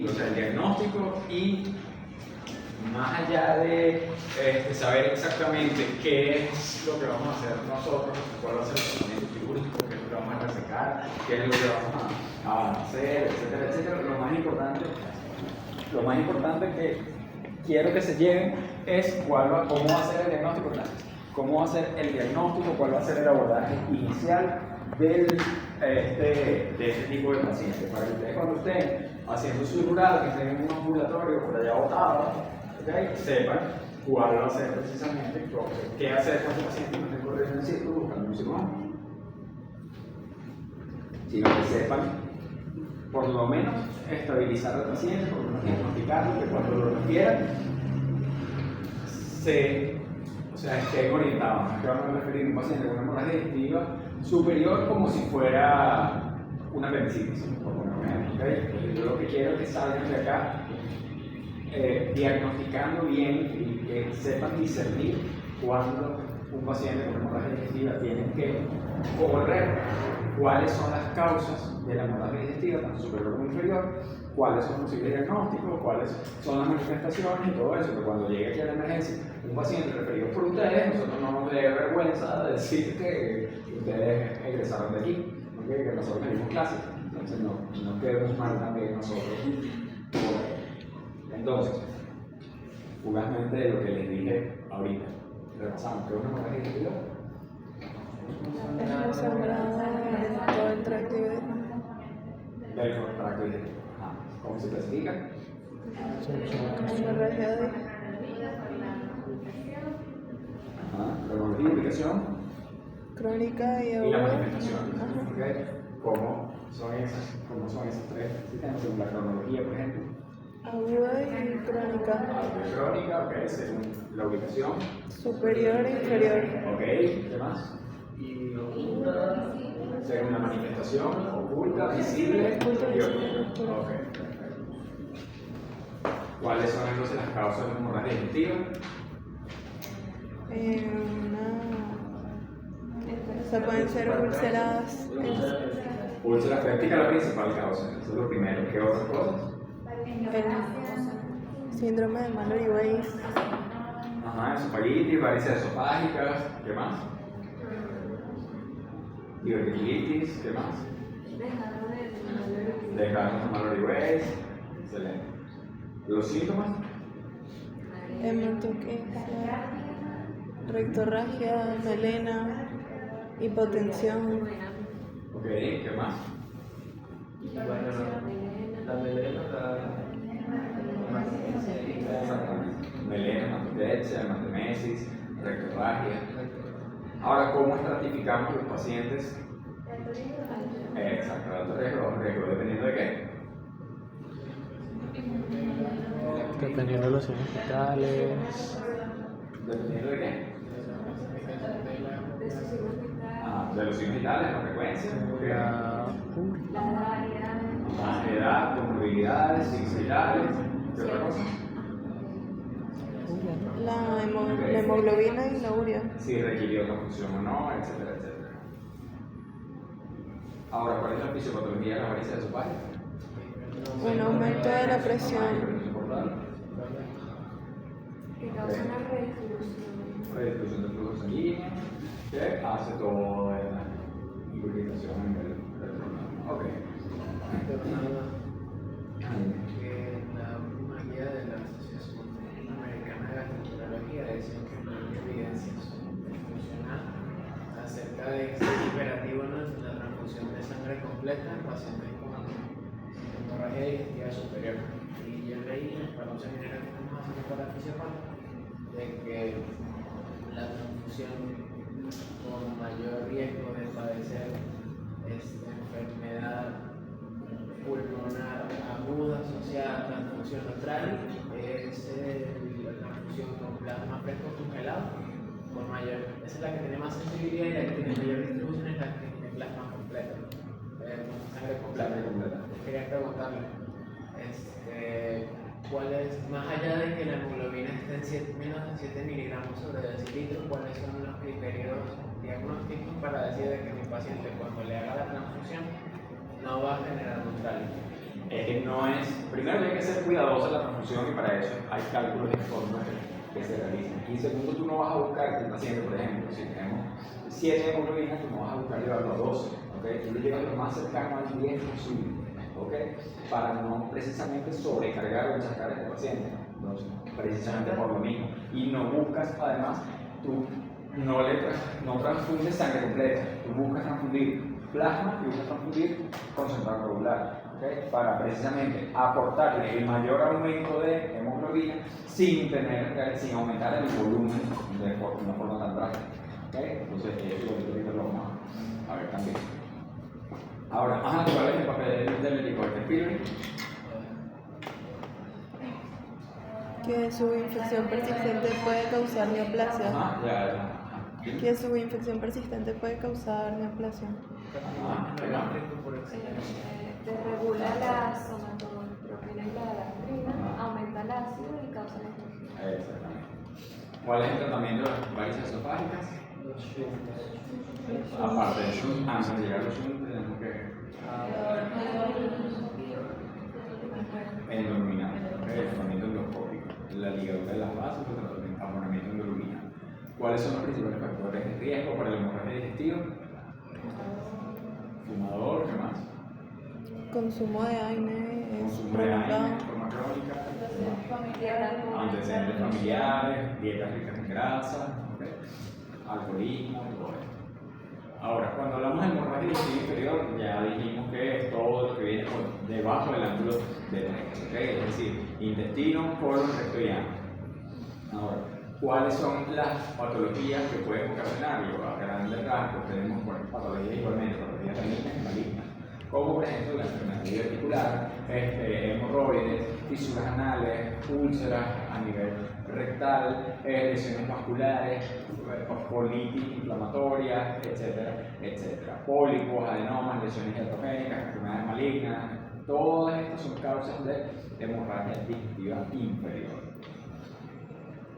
O sea, el diagnóstico y más allá de saber exactamente qué es lo que vamos a hacer nosotros, cuál va a ser el tratamiento quirúrgico, qué es lo que vamos a resecar, qué es lo que vamos a hacer, etcétera, etcétera, lo más importante que quiero que se lleven es cómo va a ser el diagnóstico, cómo va a ser el diagnóstico, cuál va a ser el abordaje inicial de este tipo de pacientes, para que ustedes cuando estén haciendo su rural, que estén en un ambulatorio por allá botado, ¿okay?, sepan cuál va a ser precisamente, qué hacer con este paciente, no estén corriendo en círculo buscando un cirujano, sino que sepan por lo menos estabilizar al paciente, por lo menos diagnosticarlo, que cuando lo refieran estén orientados. ¿A qué vamos a referir? Un paciente con una hemorragia digestiva superior como si fuera una apendicitis, por poner un ejemplo, ¿okay? Yo lo que quiero es que salgan de acá diagnosticando bien y que sepan discernir cuando un paciente con hemorragia digestiva tiene que correr, cuáles son las causas de la hemorragia digestiva, tanto superior como inferior, cuáles son los posibles diagnósticos, cuáles son las manifestaciones y todo eso, que cuando llegue aquí a la emergencia un paciente referido por ustedes, nosotros no nos dé vergüenza de decir que ustedes egresaron de aquí, ¿okay?, que nosotros tenemos clases, entonces no quedemos mal también nosotros. Entonces, fugazmente lo que les dije ahorita, repasamos, ¿qué es una hemorragia digestiva? Es un sangrado en todo el tracto digestivo. Del tracto digestivo. ¿Cómo se clasifica? Hemorragia digestiva. Cronología y ubicación. Crónica y Y la aguda. manifestación. ¿Okay? ¿Cómo son esas tres sistemas? Según la cronología, por ejemplo. Aguda y crónica. Crónica, ok, según la ubicación. Superior e inferior. Ok, ¿qué más? Y oculta, según la manifestación, oculta, visible y oscura. Ok, perfecto. ¿Cuáles son entonces las causas de la hemorragia digestiva? O sea, pueden ser úlceras. Úlcera péptica es la principal causa, eso es lo primero. ¿Qué otras cosas? El síndrome de Mallory-Weiss. Esofagitis, varices esofágicas, ¿qué más? Diverticulitis, ¿qué más? Dejarnos de Mallory-Weiss, excelente. ¿Los síntomas? Hematoquesia, rectorragia, melena, hipotensión. Ok, ¿qué más? La melena, melena, hematoquesia, hematemesis, rectorragia. Ahora, ¿cómo estratificamos los pacientes? Exacto, alto riesgo, dependiendo de qué. dependiendo de los signos vitales. ¿Dependiendo de qué? De los signos vitales, la frecuencia, edad, comorbilidades, signos vitales, ¿qué otra cosa? La hemoglobina y la urea. Si requirió transfusión o no, etcétera, etcétera. Ahora, ¿cuál es la fisiopatología de las varices esofágicas? Un aumento de la presión. Que causa una redistribución. Redistribución del flujo sanguíneo, que hace toda la lubricación a nivel del pulmón. Ok. Pero nada más, que la última guía de la Asociación Americana de Gastroenterología decía que no hay evidencias funcionales acerca de que es imperativo la transfusión de sangre completa en pacientes con hemorragia digestiva superior. Y yo leí en la información general que estamos haciendo para la fisiopatía de que la transfusión con mayor riesgo de padecer esta enfermedad pulmonar aguda asociada a transfusión neutral es la transfusión con plasma fresco congelado por mayor, esa es la que tiene más sensibilidad y la que tiene mayor distribución es la que tiene plasma completo, sangre completa. Quería preguntarle cuál es, más allá de que la hemoglobina esté en menos de 7 miligramos sobre decilitro, cuáles son los criterios diagnósticos para decir de que mi paciente cuando le haga la transfusión no va a generar neutralidad. Es que no es, primero hay que ser cuidadoso en la transfusión y para eso hay cálculos y fórmulas que se realizan. Y segundo, tú no vas a buscar que el paciente, por ejemplo, si tenemos 7 hemoglobinas, tú no vas a buscar llevarlo a 12, ¿ok? Tú le llevas lo más cercano al 10 posible, ¿ok? Para no precisamente sobrecargar o achacar a este paciente, entonces, precisamente por lo mismo. Y no buscas, además, tú no transfundes sangre completa, tú buscas transfundir plasma y buscas transfundir concentrado regular, ¿okay? Para precisamente aportarle el mayor aumento de hemoglobina sin aumentar el volumen de una forma tan drástica, ¿okay? Entonces eso ahorita lo vamos a ver también. Ahora, ¿cuál es el papel del Helicobacter pylori? Que su infección persistente puede causar neoplasia. Que su infección persistente puede causar neoplasia. Desregula la somatoproteína y la galestrina, aumenta el ácido y causa la infección. Exactamente. ¿Cuál es el tratamiento de las varices esofágicas? Aparte del shunt, antes de llegar al shunt, tenemos que endoluminar, el tratamiento endoscópico, la ligadura de las vasos, el tratamiento endoluminal. ¿Cuáles son los principales factores de riesgo para la hemorragia digestiva? Fumador, ¿qué más? Consumo de AINE es Consumo de AINE, forma crónica, antecedentes familiares, dietas ricas en grasa, ¿okay? Alcoholismo, todo esto. Ahora, cuando hablamos de hemorragia digestiva inferior, ya dijimos que es todo lo que viene por debajo del ángulo de Treacher, ¿okay? Es decir, intestino, colon, recto y ano. Ahora, ¿cuáles son las patologías que pueden ocasionar? A grandes rasgos tenemos patologías igualmente, patologías benignas y malignas, como por ejemplo la enfermedad diverticular, hemorroides, fisuras anales, úlceras a nivel rectal, lesiones vasculares, colitis inflamatoria, etcétera, etcétera. Pólipos, adenomas, lesiones iatrogénicas, enfermedades malignas, todas estas son causas de hemorragia digestiva inferior.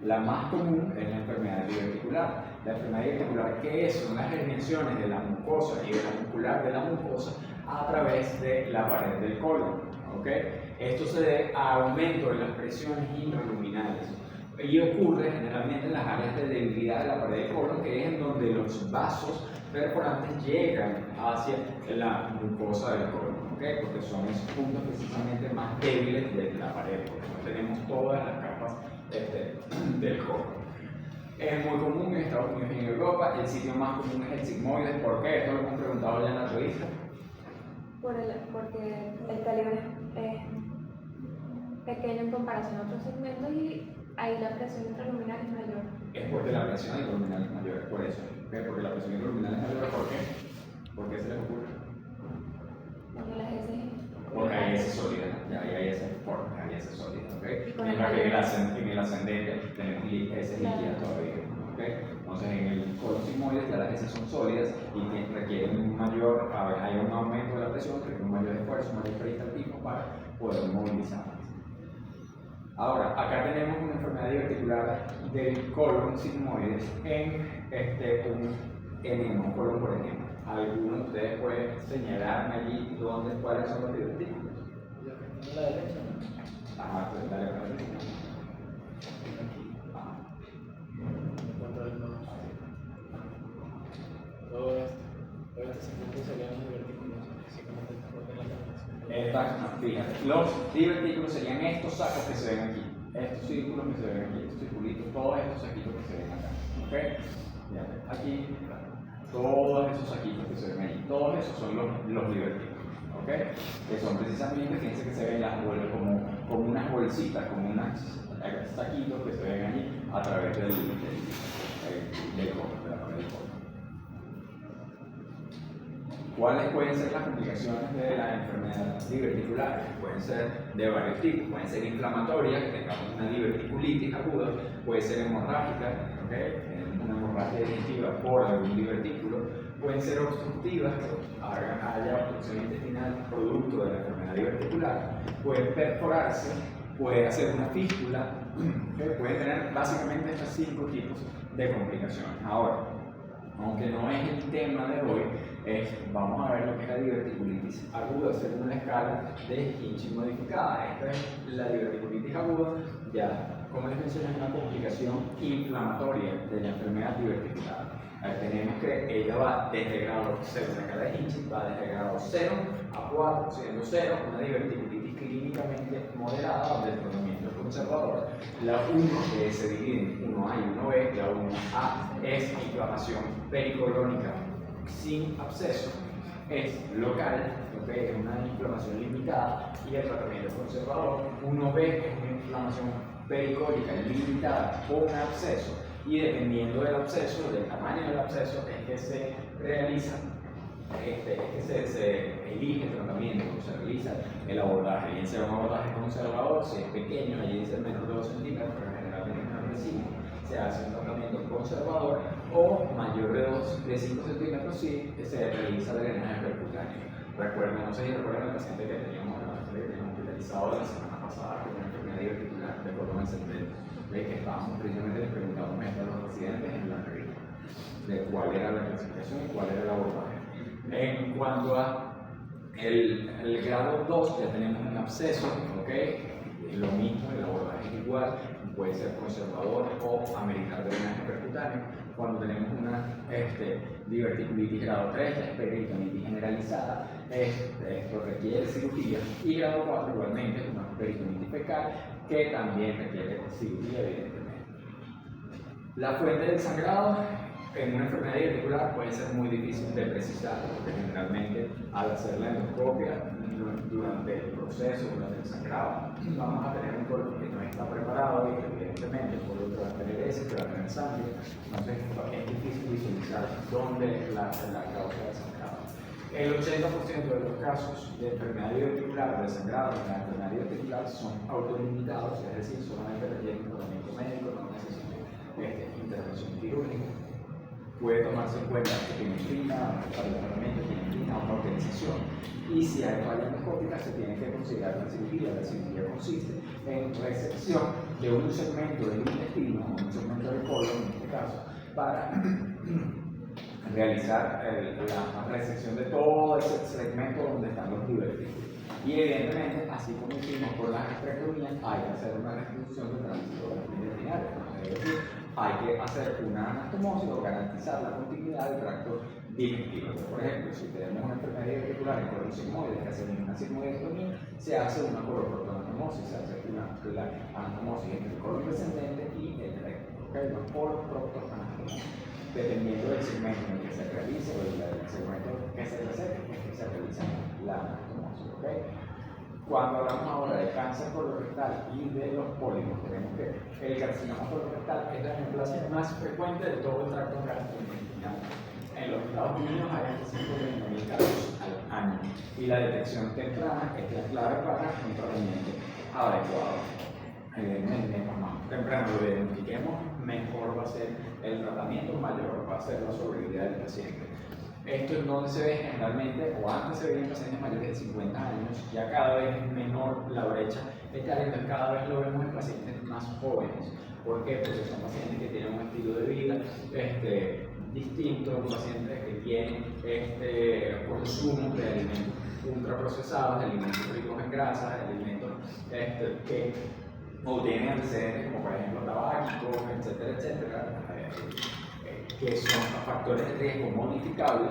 La más común es la enfermedad diverticular. La enfermedad diverticular, ¿qué es? Son las herniaciones de la mucosa y de la muscular de la mucosa a través de la pared del colon, ¿ok? Esto se debe a aumento de las presiones intraluminales y ocurre generalmente en las áreas de debilidad de la pared del colon, que es en donde los vasos perforantes llegan hacia la mucosa del colon, ¿ok? Porque son esos puntos precisamente más débiles de la pared, porque no tenemos todas las capas del colon. Es muy común en Estados Unidos y en Europa. El sitio más común es el sigmoide. ¿Por qué? Esto lo hemos preguntado ya en la revista. Porque el calibre es pequeño en comparación a otros segmentos y ahí la presión intraluminal es mayor. Es porque la presión intraluminal es mayor, es por eso. ¿Okay? Porque la presión intraluminal es mayor, ¿por qué? ¿Por qué se les ocurre? Porque las heces. Porque hay heces sólidas, ya hay heces formas, hay heces sólidas, ¿ok? Con Mientras que en el ascendente tenemos heces líquidas todavía, ¿ok? Entonces en el colon sigmoide ya las heces son sólidas y requieren un mayor, hay un aumento de la presión, requiere un mayor esfuerzo, un mayor peristaltismo para poder movilizarlas. Ahora, acá tenemos una enfermedad diverticular del colon sigmoide en un enema, un colon por enema. ¿Alguno de ustedes puede señalarme allí cuáles son los divertículos? La derecha, ¿no? Ajá, pues dale para la derecha. Cuando el mouse. Todo este segmento serían los divertículos, básicamente esta parte de la cabeza. Fíjate, los divertículos serían estos sacos que se ven aquí, estos círculos que se ven aquí, estos circulitos, todos estos saquitos que se ven acá, ¿ok? Fíjate, aquí, todos esos saquitos que se ven ahí, todos esos son los divertículos, ¿ok? Que son precisamente, fíjense que se ven las bolsas como unas bolsitas, como unos saquitos que se ven allí a través del colon, de la pared del colon. ¿Cuáles pueden ser las complicaciones de la enfermedad diverticular? Pueden ser de varios tipos, pueden ser inflamatorias, que tengamos una diverticulitis aguda, puede ser hemorrágica, ¿okay? Una hemorragia digestiva por algún divertículo, pueden ser obstructivas, que haya obstrucción intestinal producto de la enfermedad diverticular, pueden perforarse, puede hacer una fístula, ¿okay? Pueden tener básicamente estos 5 tipos de complicaciones. Ahora, aunque no es el tema de hoy, vamos a ver lo que es la diverticulitis aguda según una escala de Hinchey modificada. Esta es la diverticulitis aguda, ya como les mencioné, es una complicación inflamatoria de la enfermedad diverticular. Tenemos que ella va desde grado 0, la escala de Hinchey va desde grado 0 a 4, siendo 0 una diverticulitis clínicamente moderada donde el tratamiento es conservador. La 1, que se divide en 1A y 1B, la 1A es inflamación pericolónica sin absceso, es local, ¿okay? Es una inflamación limitada y el tratamiento es conservador. 1B es una inflamación pericólica limitada con absceso y dependiendo del absceso, del tamaño del absceso, es que se realiza, es que se elige el tratamiento, se realiza el abordaje, bien sea un abordaje conservador, si es pequeño, allí dice menos de 2 centímetros, pero generalmente es menor de 5, se hace un tratamiento conservador, o mayor de 5 centímetros si se realiza drenaje percutáneo. Recuerden, no sé si recuerdan el paciente que teníamos hospitalizado la semana pasada con una enfermedad diverticular de cordón ascendente, que estábamos precisamente preguntando a los pacientes en la revista de cuál era la clasificación y cuál era el abordaje. En cuanto a el grado 2, ya tenemos un absceso, ¿ok? Lo mismo, el abordaje es igual, puede ser conservador o ameritar drenaje percutáneo. Cuando tenemos una diverticulitis grado 3, ya es peritonitis generalizada, esto requiere cirugía, y grado 4 igualmente es una peritonitis fecal que también requiere cirugía, evidentemente. La fuente del sangrado en una enfermedad diverticular puede ser muy difícil de precisar, porque generalmente al hacer la endoscopia durante el proceso, durante el sangrado, vamos a tener un colon que no está preparado y evidentemente el colon que va a tener ese, que va a tener sangre, entonces es difícil visualizar dónde es la causa del sangrado. El 80% de los casos de enfermedad diverticular, de sangrado en la enfermedad diverticular son autolimitados, es decir, solamente requieren tratamiento médico, no necesitan intervención quirúrgica. Puede tomarse en cuenta epinefrina, para el tratamiento de epinefrina o cauterización. Y si hay falla endoscópica, se tiene que considerar la cirugía. La cirugía consiste en resección de un segmento del intestino, un segmento del colon en este caso, para realizar la resección de todo ese segmento donde están los divertículos. Y evidentemente, así como hicimos con las gastrectomías, hay que hacer una restitución del tránsito intestinal. Es decir, hay que hacer una anastomosis o garantizar la continuidad del tracto digestivo. Por ejemplo, si tenemos una enfermedad diverticular en colon sigmoide, que hacemos una sigmoidectomía, se hace una coloproctoanastomosis, se hace una anastomosis entre el colon descendente y el recto, ¿okay? Una coloproctoanastomosis. Dependiendo del segmento en el que se realice o del segmento que se resete, es que se realiza la anastomosis, ¿okay? Cuando hablamos ahora de cáncer colorectal y de los pólipos, tenemos que el carcinoma colorectal es la neoplasia más frecuente de todo el tracto gastrointestinal. En los Estados Unidos hay hasta 130.000 casos al año y la detección temprana es la clave para un tratamiento adecuado. Mientras más temprano lo identifiquemos, mejor va a ser el tratamiento, mayor va a ser la sobrevida del paciente. Esto es donde se ve generalmente, o antes se veía en pacientes mayores de 50 años, ya cada vez es menor la brecha etaria, entonces cada vez lo vemos en pacientes más jóvenes. ¿Por qué? Porque son pacientes que tienen un estilo de vida distinto, pacientes que tienen consumo de alimentos ultraprocesados, de alimentos ricos en grasas, de alimentos que o tienen antecedentes como por ejemplo tabáquico, etcétera, etcétera, que son factores de riesgo modificables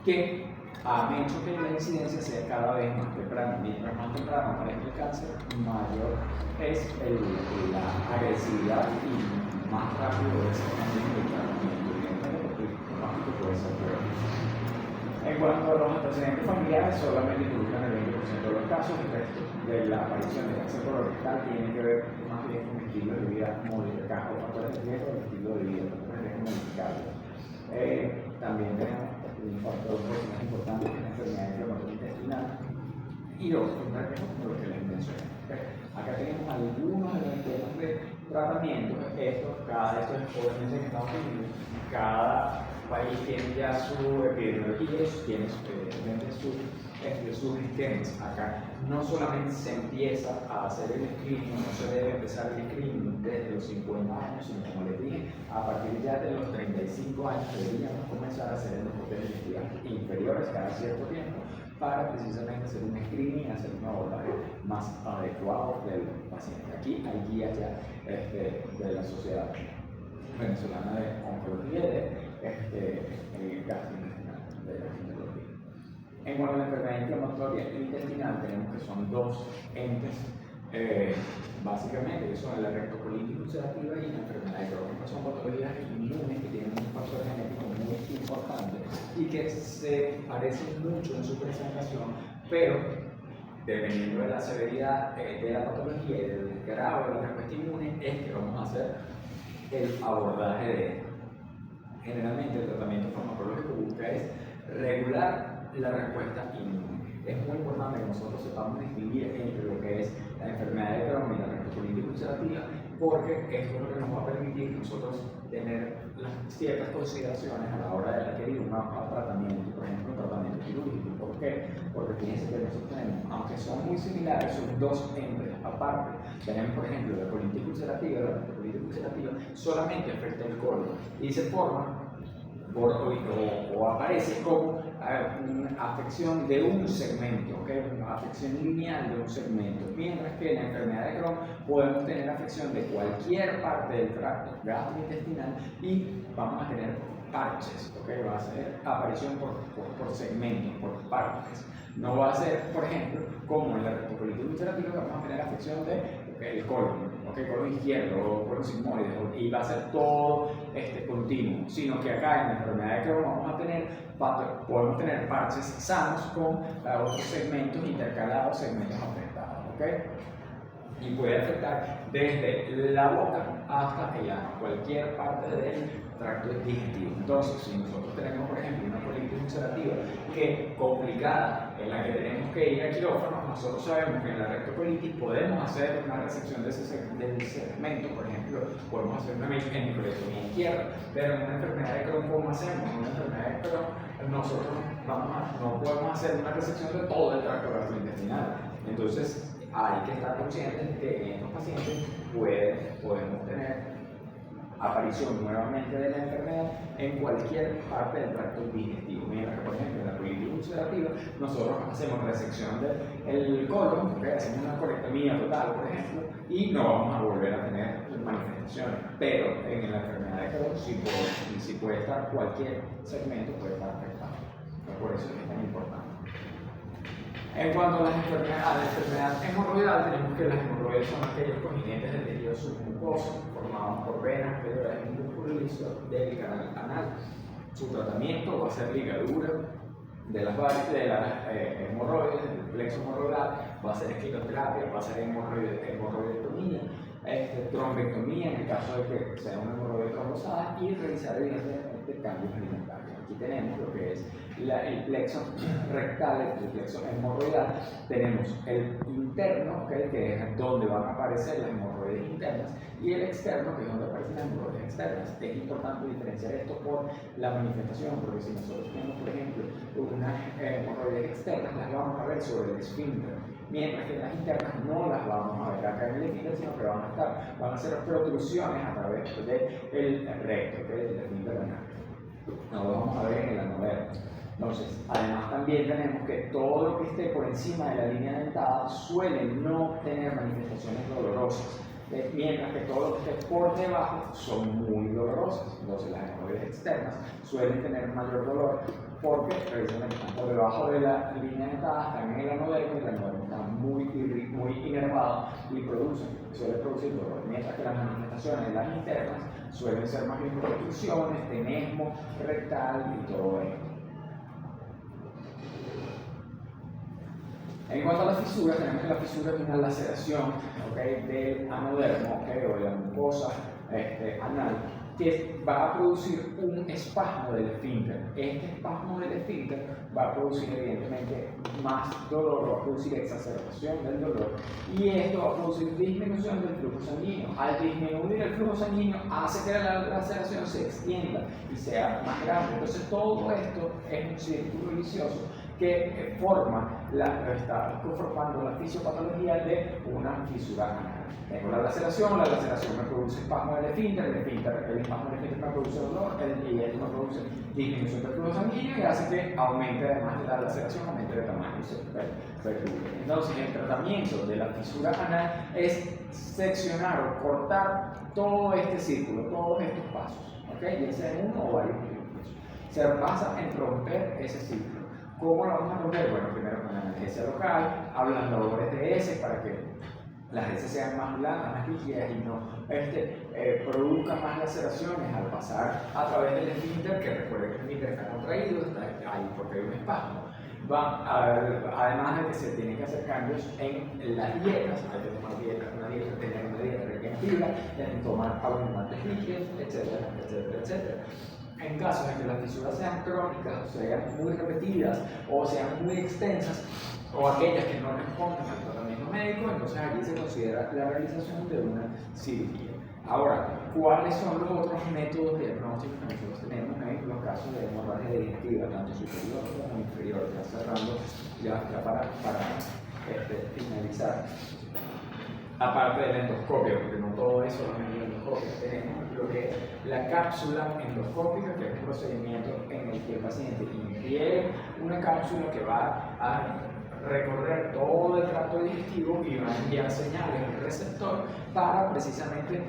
que han hecho que la incidencia sea cada vez más temprana. Mientras más temprano aparece el cáncer, mayor es la agresividad y más rápido es el tratamiento. Evidentemente, el pronóstico puede ser peor. En cuanto a los antecedentes familiares, solamente involucran el 20% de los casos. El resto de la aparición de cáncer colorectal tiene que ver más bien con el estilo de vida modificado, factores de riesgo del estilo de vida, factores de riesgo modificables. También tenemos un factor más importante que es la enfermedad inflamatoria intestinal y otros riesgos como los que les mencioné. Acá tenemos algunos de los temas de tratamiento. Esto es obviamente en Estados Unidos. Cada país tiene ya su epidemiología, tiene evidentemente su sus esquemas. Acá no solamente se empieza a hacer el screening, no se debe empezar el screening desde los 50 años, sino como les dije, a partir ya de los 35 años deberíamos comenzar a hacer los hoteles inferiores cada cierto tiempo para precisamente hacer un screening y hacer un abordaje más adecuado del paciente. Aquí hay guías ya de la Sociedad Venezolana de Oncología y de gastrointestinal, de gastroenterología. En cuanto a la enfermedad inflamatoria intestinal, tenemos que son dos entes, básicamente, que son la rectocolitis ulcerativa y la enfermedad de Crohn. Son patologías inmunes que tienen un factor genético muy importante y que se parecen mucho en su presentación, pero dependiendo de la severidad de la patología y del grado de la respuesta inmune, es que vamos a hacer el abordaje de esto. Generalmente el tratamiento farmacológico busca es regular la respuesta inmune. Es muy importante que nosotros sepamos distinguir entre lo que es la enfermedad de Crohn y la rectocolitis ulcerativa, porque esto es lo que nos va a permitir nosotros tener ciertas consideraciones a la hora de adquirir un tratamiento, por ejemplo, un tratamiento quirúrgico. ¿Por qué? Porque fíjense que nosotros tenemos, aunque son muy similares, son dos entes aparte. Tenemos, por ejemplo, la colitis ulcerativa, la rectocolitis ulcerativa solamente afecta el colon y se forma o aparece como una afección de un segmento, ¿okay? Una afección lineal de un segmento, mientras que en la enfermedad de Crohn podemos tener afección de cualquier parte del tracto gastrointestinal y vamos a tener parches, ¿okay? Va a ser aparición por segmentos, por partes. No va a ser, por ejemplo, como en la rectocolitis ulcerativa, que vamos a tener afección del colon, colon izquierdo o colon sigmoide, y va a ser todo continuo, sino que acá en la enfermedad de Crohn podemos tener parches sanos con otros segmentos intercalados, segmentos afectados, ¿okay? Y puede afectar desde la boca hasta el ano, cualquier parte del tracto digestivo. Entonces, si nosotros tenemos, por ejemplo, una colitis ulcerativa que es complicada, en la que tenemos que ir a quirófano, nosotros sabemos que en la rectocolitis podemos hacer una resección del segmento, por ejemplo, podemos hacer una microlectomía izquierda, pero en una enfermedad de Crohn, ¿cómo hacemos? En una enfermedad de Crohn, nosotros no podemos hacer una resección de todo el tracto gastrointestinal. Entonces, hay que estar conscientes de que en estos pacientes podemos tener aparición nuevamente de la enfermedad en cualquier parte del tracto digestivo. Mientras que, por ejemplo, en la colitis ulcerativa, nosotros hacemos resección del colon, ¿okay? Hacemos una colectomía total, por ejemplo, y no vamos a volver a tener manifestaciones. Pero en la enfermedad de Crohn sí puede estar cualquier segmento, puede estar afectado. Por eso es tan importante. En cuanto a la enfermedad hemorroidal, tenemos que las hemorroides son aquellos contingentes del tejido submucoso formados por venas, arterias y músculo liso del canal anal. Su tratamiento va a ser ligadura de las hemorroides, del plexo hemorroidal, va a ser escleroterapia, va a ser hemorroidectomía, trombectomía en el caso de que sea una hemorroide trombosada y realizar evidentemente cambios alimentarios. Aquí tenemos lo que es el plexo rectal, el plexo hemorroidal. Tenemos el interno, ¿okay? Que es donde van a aparecer las hemorroides internas, y el externo, que es donde aparecen las hemorroides externas. Es importante diferenciar esto por la manifestación, porque si nosotros tenemos, por ejemplo, unas hemorroides externas, las vamos a ver sobre el esfínter, mientras que las internas no las vamos a ver acá en el esfínter, sino que van a ser protrusiones a través del recto, ¿okay? Del esfínter renal. No lo vamos a ver en el anodermo. Entonces, además también tenemos que todo lo que esté por encima de la línea dentada suele no tener manifestaciones dolorosas, mientras que todo lo que esté por debajo son muy dolorosas. Entonces, las hemorroides externas suelen tener mayor dolor porque precisamente están por debajo de la línea dentada, están en el anodermo, y el anodermo está muy inervado y suele producir dolor, mientras que las manifestaciones de las internas suelen ser más bien protrusiones, tenesmo rectal y todo esto. En cuanto a las fisuras, tenemos que la fisura es una laceración, ¿okay? Del anodermo, ¿okay? O de la mucosa anal, que va a producir un espasmo del esfínter. Este espasmo del esfínter va a producir evidentemente más dolor, va a producir exacerbación del dolor, y esto va a producir disminución del flujo sanguíneo. Al disminuir el flujo sanguíneo hace que la laceración se extienda y sea más grande. Entonces todo esto es un círculo vicioso que está conformando la fisiopatología de una fisura anal. Tengo la laceración me produce espasmo del esfínter, el espasmo del esfínter me produce dolor, y él me produce disminución del flujo sanguíneo y hace que aumente, además de la laceración, aumente de tamaño y se perturbe. Entonces, el tratamiento de la fisura anal es seccionar o cortar todo este círculo, todos estos pasos, ¿okay? Ya sea en uno o varios círculos. Se basa en romper ese círculo. ¿Cómo lo vamos a romper? Bueno, primero con analgesia local, ablandadores de heces para que las heces sean más blandas, más líquidas y no produzcan más laceraciones al pasar a través del esfínter, que recuerden que el esfínter está contraído, está ahí porque hay un espasmo. Además de que se tienen que hacer cambios en las dietas, hay que tomar tener una dieta rica en fibra, tomar abundantes líquidos, etcétera, etcétera, etcétera. En caso de que las fisuras sean crónicas, o sean muy repetidas, o sean muy extensas, o aquellas que no responden al tratamiento médico, entonces allí se considera la realización de una cirugía. Ahora, ¿cuáles son los otros métodos diagnósticos que nosotros tenemos en los casos de hemorragia digestiva, tanto superior como inferior? Ya cerrando, ya para finalizar. Aparte del endoscopio, porque no todo eso es en el endoscopio, tenemos lo que es la cápsula endoscópica, que es un procedimiento en el que el paciente ingiere una cápsula que va a recorrer todo el tracto digestivo y va a enviar señales al receptor para precisamente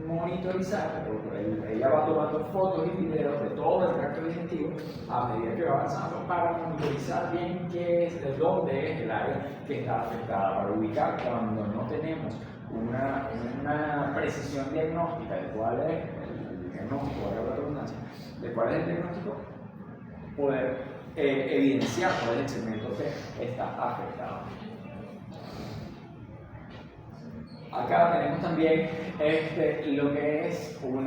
monitorizar. Ella va tomando fotos y videos de todo el tracto digestivo a medida que va avanzando para monitorizar bien dónde es el área que está afectada, para ubicar cuando no tenemos una precisión diagnóstica de cuál es el diagnóstico, la redundancia, de cuál es el diagnóstico, poder evidenciar cuál es el segmento que está afectado. Acá tenemos también lo que es un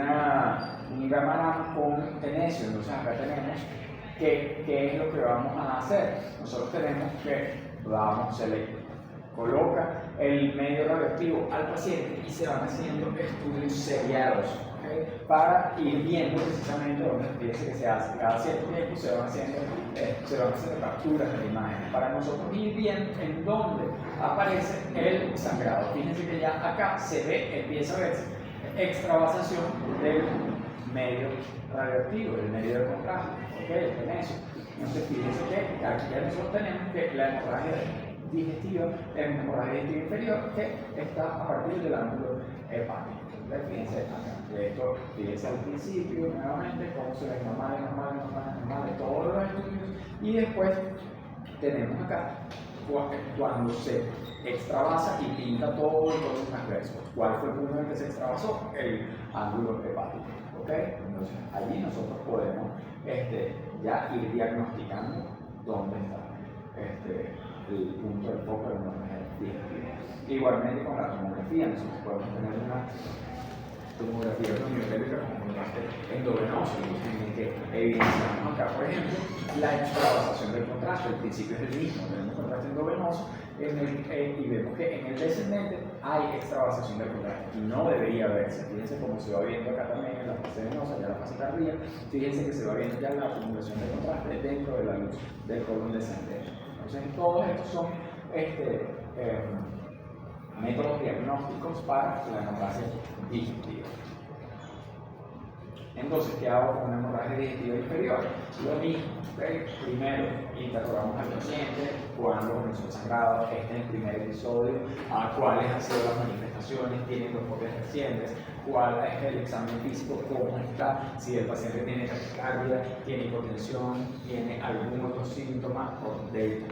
gamarán con tenesio. Entonces acá tenemos qué es lo que vamos a hacer. Nosotros tenemos que se le coloca el medio radioactivo al paciente y se van haciendo estudios seriados, ¿okay? Para ir viendo precisamente dónde fíjense que se hace. Cada cierto tiempo se van haciendo capturas de la imagen para nosotros ir viendo en dónde aparece el sangrado. Fíjense que ya acá empieza a verse extravasación del medio radioactivo, del medio de contraste, ¿okay? El tenesio. Entonces fíjense que aquí ya nosotros tenemos que la hemorragia digestiva es una hemorragia digestiva inferior que está a partir del ángulo hepático. Fíjense acá. Esto, fíjense al principio, nuevamente, cómo se ve normal, todos los estudios. Y después tenemos acá cuando se extravasa y pinta todo el color transverso. ¿Cuál fue el punto en el que se extravasó? El ángulo hepático. ¿Okay? Entonces, allí nosotros podemos ya ir diagnosticando dónde está el punto del foco de la hemorragia digestiva. Igualmente con la tomografía, nosotros podemos tener una tomografía luminotélica con contraste endovenoso, en el que evidenciamos acá, por ejemplo, la extravasación del contraste. El principio es el mismo, tenemos contraste endovenoso y vemos que en el descendente hay extravasación del contraste y no debería verse. Fíjense cómo se va viendo acá también en la fase venosa, ya la fase tardía. Fíjense que se va viendo ya la acumulación de contraste dentro de la luz del colon descendente. Entonces, todos estos son métodos diagnósticos para la hemorragia digestiva. Entonces, ¿qué hago con una hemorragia digestiva inferior? Lo mismo, ¿okay? Primero interrogamos al paciente cuándo comenzó el sangrado, este es el primer episodio, cuáles han sido las manifestaciones, tiene endoscopias recientes, cuál es el examen físico, cómo está, si el paciente tiene taquicardia, tiene hipotensión, tiene algún otro síntoma de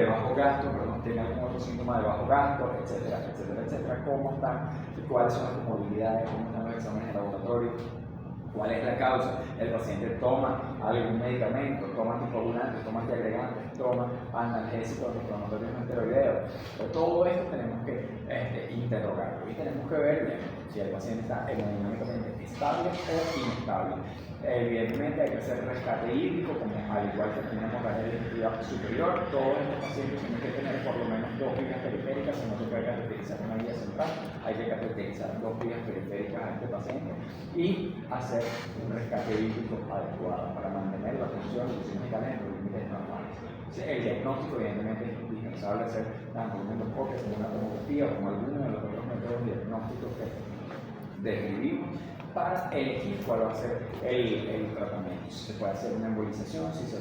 bajo gasto, tiene algún otro síntoma de bajo gasto, etcétera, etcétera, etcétera, cómo están, cuáles son las comorbilidades, cómo están los exámenes de laboratorio, cuál es la causa, el paciente toma algún medicamento, toma anticoagulantes, toma antiagregantes, toma analgésicos, antiinflamatorios no esteroideos. Todo esto tenemos que interrogarlo y tenemos que ver si el paciente está hemodinámicamente estable o inestable. Evidentemente hay que hacer rescate hídrico, como al igual que tenemos la digestiva superior. Todos estos pacientes tienen que tener por lo menos 2 vías periféricas, si no se puede cateterizar una vía central, hay que cateterizar 2 vías periféricas a este paciente y hacer un rescate hídrico adecuado para mantener la función de los genitales en los límites normales. El diagnóstico evidentemente es indispensable hacer tanto una endoscopia como una tomografía o como alguno de los otros métodos diagnósticos que describimos para elegir cuál va a ser el tratamiento. Si se puede hacer una embolización, si se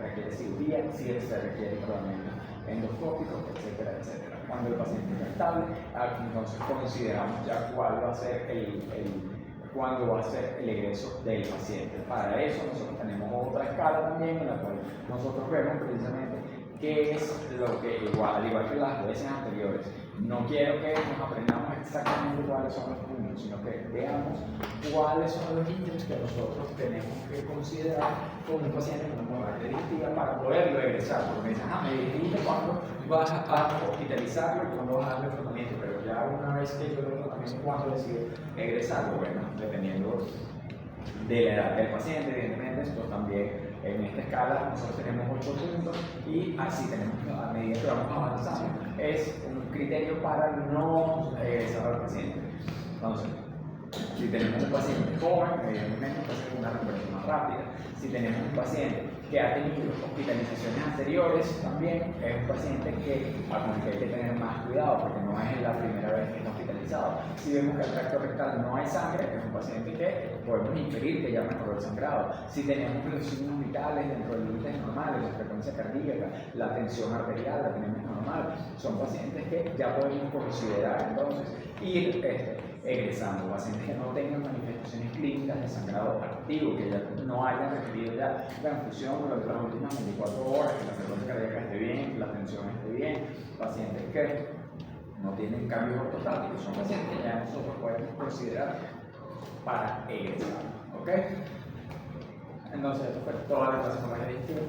requiere cirugía, si se requiere tratamiento endoscópico, etcétera, etcétera. Cuando el paciente está estable, entonces consideramos ya cuál va a ser cuándo va a ser el egreso del paciente. Para eso nosotros tenemos otra escala también en la cual nosotros vemos precisamente qué es lo que, al igual que las veces anteriores, no quiero que nos aprendamos exactamente cuáles son los puntos, sino que veamos cuáles son los ítems que nosotros tenemos que considerar con un paciente con una hemorragia digestiva para poderlo egresar. Porque me dicen, me dijiste cuándo vas a hospitalizarlo y cuándo vas a darle tratamiento, pero ya una vez que yo le doy tratamiento, ¿cuándo decido egresarlo? Bueno, dependiendo de la edad del paciente, evidentemente, esto también. En esta escala nosotros tenemos 8 puntos y así tenemos, a medida que vamos avanzando, es un criterio para no egresar al paciente. Entonces, si tenemos un paciente joven, evidentemente va a ser una recuperación más rápida. Si tenemos un paciente que ha tenido hospitalizaciones anteriores, también es un paciente con el que hay que tener más cuidado porque no es la primera vez que está hospitalizado. Si vemos que el tracto rectal no hay sangre, es un paciente que podemos inferir que ya mejoró el sangrado. Si tenemos los signos vitales dentro de límites normales, la frecuencia cardíaca, la tensión arterial la tenemos normal, son pacientes que ya podemos considerar entonces ir egresando. Pacientes que no tengan manifestaciones clínicas de sangrado activo, que ya no hayan requerido ya transfusión durante las últimas 24 horas, que la frecuencia cardíaca esté bien, que la tensión esté bien, pacientes que no tienen cambios ortostáticos, son pacientes que ya nosotros podemos considerar para egresar. ¿Ok? Entonces, esto fue toda la clase con la digestiva.